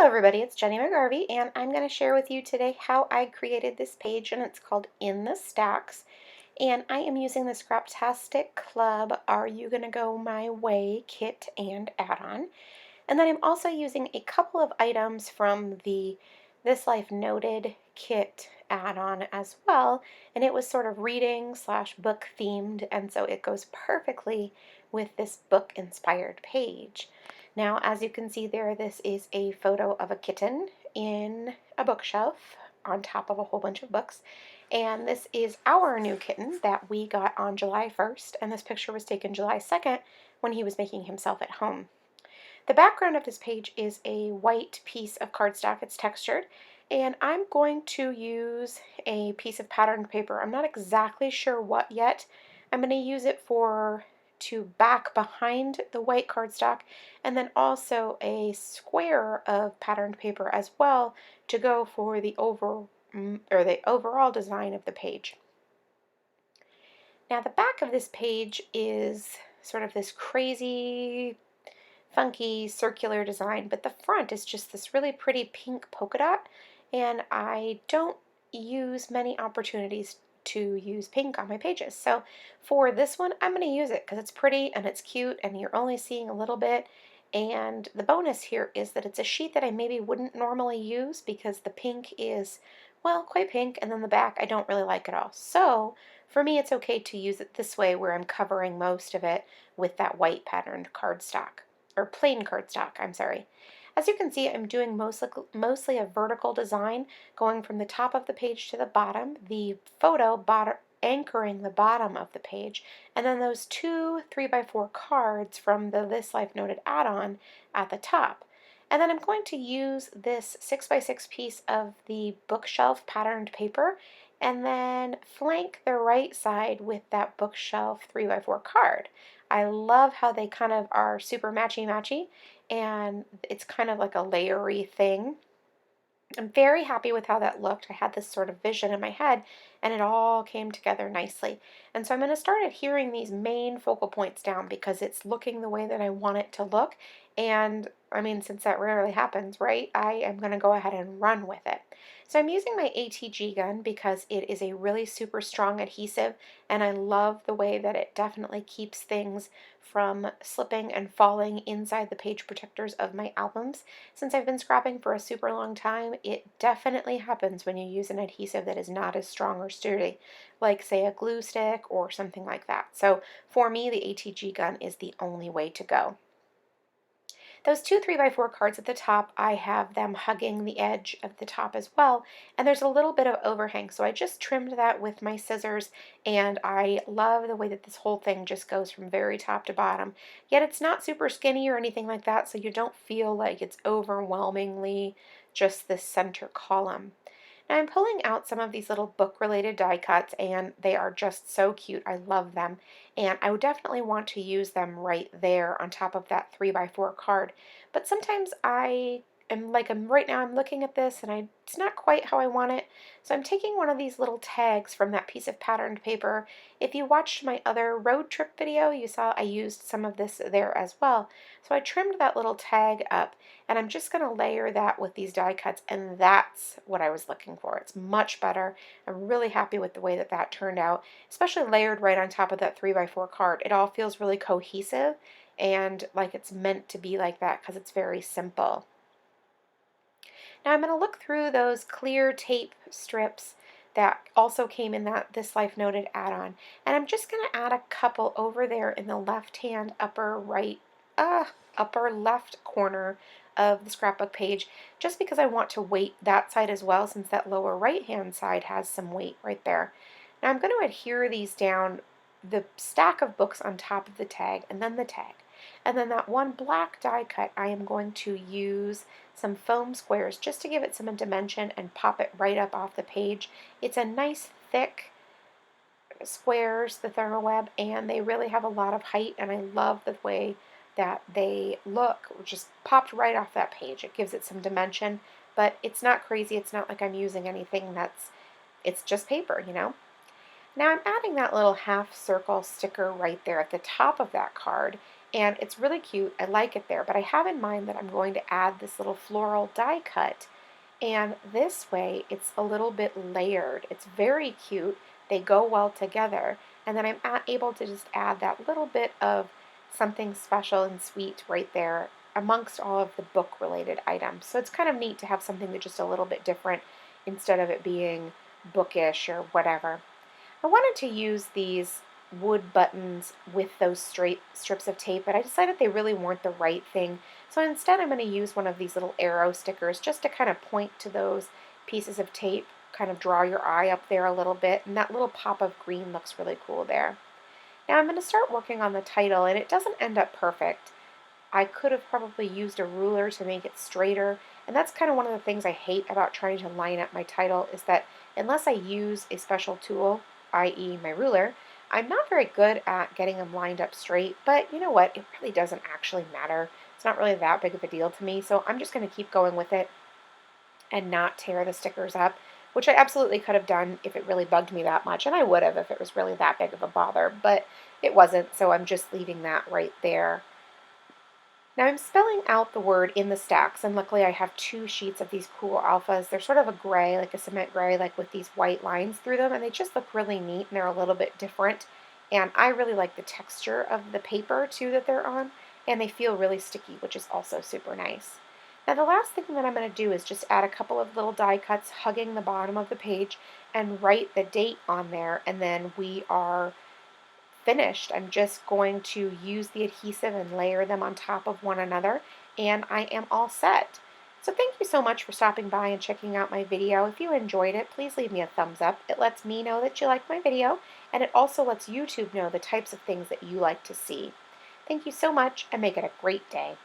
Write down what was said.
everybody, it's Jenny McGarvey, and I'm going to share with you today how I created this page, and it's called In the Stacks. And I am using the Scraptastic Club Are You Gonna Go My Way kit and add-on. And then I'm also using a couple of items from the This Life Noted kit add-on as well, and it was sort of reading slash book themed, and so it goes perfectly with this book inspired page. Now, as you can see there, this is a photo of a kitten in a bookshelf on top of a whole bunch of books. And this is our new kitten that we got on July 1st, and this picture was taken July 2nd when he was making himself at home. The background of this page is a white piece of cardstock. It's textured, and I'm going to use a piece of patterned paper. I'm not exactly sure what yet. I'm going to use it to back behind the white cardstock, and then also a square of patterned paper as well to go for the overall design of the page. Now the back of this page is sort of this crazy funky circular design, but the front is just this really pretty pink polka dot, and I don't use many opportunities to use pink on my pages. So for this one, I'm going to use it because it's pretty and it's cute and you're only seeing a little bit. And the bonus here is that it's a sheet that I maybe wouldn't normally use because the pink is, well, quite pink, and then the back I don't really like at all. So for me, it's okay to use it this way where I'm covering most of it with that white patterned cardstock, or plain cardstock, I'm sorry. As you can see, I'm doing mostly a vertical design going from the top of the page to the bottom, the photo anchoring the bottom of the page, and then those two 3x4 cards from the This Life Noted add-on at the top. And then I'm going to use this 6x6 piece of the bookshelf patterned paper and then flank the right side with that bookshelf 3x4 card. I love how they kind of are super matchy-matchy, and it's kind of like a layery thing. I'm very happy with how that looked. I had this sort of vision in my head, and it all came together nicely. And so I'm going to start adhering these main focal points down because it's looking the way that I want it to look. And I mean, since that rarely happens, right, I am going to go ahead and run with it. So I'm using my ATG gun because it is a really super strong adhesive, and I love the way that it definitely keeps things from slipping and falling inside the page protectors of my albums. Since I've been scrapping for a super long time, it definitely happens when you use an adhesive that is not as strong or sturdy, like say a glue stick or something like that. So for me, the ATG gun is the only way to go. Those two 3x4 cards at the top, I have them hugging the edge of the top as well, and there's a little bit of overhang, so I just trimmed that with my scissors, and I love the way that this whole thing just goes from very top to bottom. Yet it's not super skinny or anything like that, so you don't feel like it's overwhelmingly just this center column. Now I'm pulling out some of these little book-related die cuts, and they are just so cute. I love them, and I would definitely want to use them right there on top of that 3x4 card. But sometimes right now I'm looking at this, and it's not quite how I want it, so I'm taking one of these little tags from that piece of patterned paper. If you watched my other road trip video, you saw I used some of this there as well. So I trimmed that little tag up, and I'm just going to layer that with these die cuts, and that's what I was looking for. It's much better. I'm really happy with the way that that turned out, especially layered right on top of that 3x4 card. It all feels really cohesive and like it's meant to be like that because it's very simple. Now I'm going to look through those clear tape strips that also came in that This Life Noted add-on, and I'm just going to add a couple over there in the left-hand upper left corner of the scrapbook page, just because I want to weight that side as well, since that lower right-hand side has some weight right there. Now I'm going to adhere these down the stack of books on top of the tag, and then the tag. And then that one black die cut, I am going to use some foam squares just to give it some dimension and pop it right up off the page. It's a nice thick squares, the ThermoWeb, and they really have a lot of height, and I love the way that they look, just popped right off that page. It gives it some dimension, but it's not crazy. It's not like I'm using anything it's just paper, you know? Now I'm adding that little half circle sticker right there at the top of that card, and it's really cute. I like it there, but I have in mind that I'm going to add this little floral die cut, and this way it's a little bit layered. It's very cute. They go well together, and then I'm able to just add that little bit of something special and sweet right there amongst all of the book related items. So it's kind of neat to have something that's just a little bit different instead of it being bookish or whatever. I wanted to use these wood buttons with those straight strips of tape, but I decided they really weren't the right thing. So instead I'm going to use one of these little arrow stickers just to kind of point to those pieces of tape, kind of draw your eye up there a little bit, and that little pop of green looks really cool there. Now I'm going to start working on the title, and it doesn't end up perfect. I could have probably used a ruler to make it straighter, and that's kind of one of the things I hate about trying to line up my title is that unless I use a special tool, i.e. my ruler, I'm not very good at getting them lined up straight, but you know what, it really doesn't actually matter. It's not really that big of a deal to me, so I'm just going to keep going with it and not tear the stickers up, which I absolutely could have done if it really bugged me that much, and I would have if it was really that big of a bother, but it wasn't, so I'm just leaving that right there. Now I'm spelling out the word in the stacks, and luckily I have two sheets of these cool alphas. They're sort of a gray, like a cement gray, like with these white lines through them, and they just look really neat, and they're a little bit different. And I really like the texture of the paper, too, that they're on, and they feel really sticky, which is also super nice. Now the last thing that I'm going to do is just add a couple of little die cuts hugging the bottom of the page and write the date on there, and then we are finished. I'm just going to use the adhesive and layer them on top of one another, and I am all set. So thank you so much for stopping by and checking out my video. If you enjoyed it, please leave me a thumbs up. It lets me know that you like my video, and it also lets YouTube know the types of things that you like to see. Thank you so much, and make it a great day.